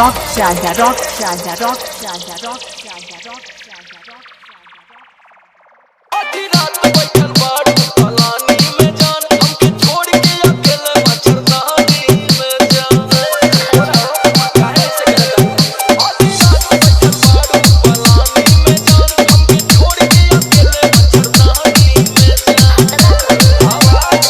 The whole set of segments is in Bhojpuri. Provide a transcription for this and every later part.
rock, Raja rock, Raja rock, Raja rock, Raja rock, Raja rock. आधी रात बैठल बाड़ू पलानी में जान हमके छोड़ के अकेले मच्छरदानी में जान काहे से करता आधी रात बैठल बाड़ू पलानी में जान हमके छोड़ के अकेले मच्छरदानी में जान आवाज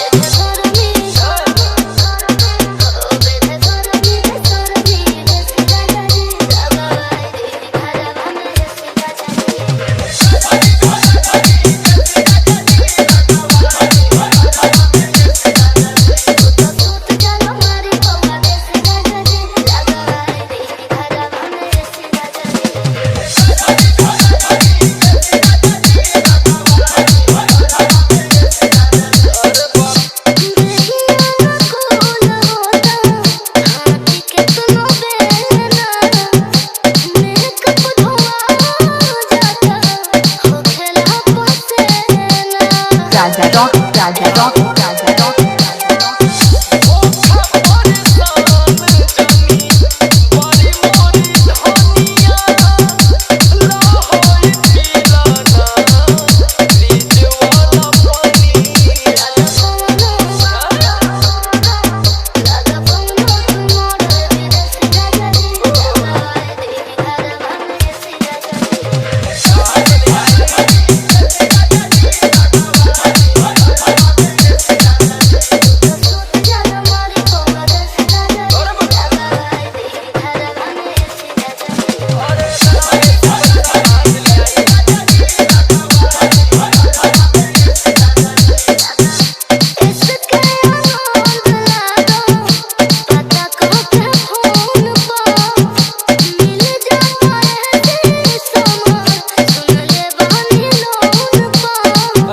Raja rock, Raja rock, Raja rock, Raja rock.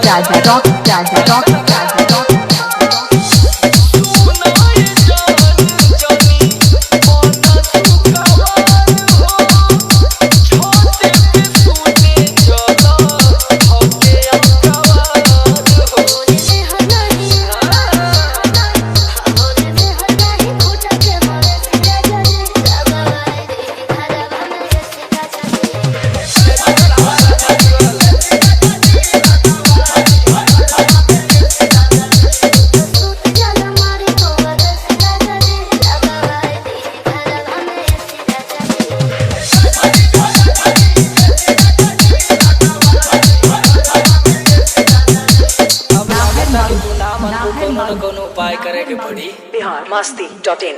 Raja rock, Raja rock, Raja rock, Raja rock. सुनाई जान जानी माना सुखवार हो छोटे पे सुने चला हमके अकवार हो कोनो उपाय करे के पड़ी। बिहार मस्ती.in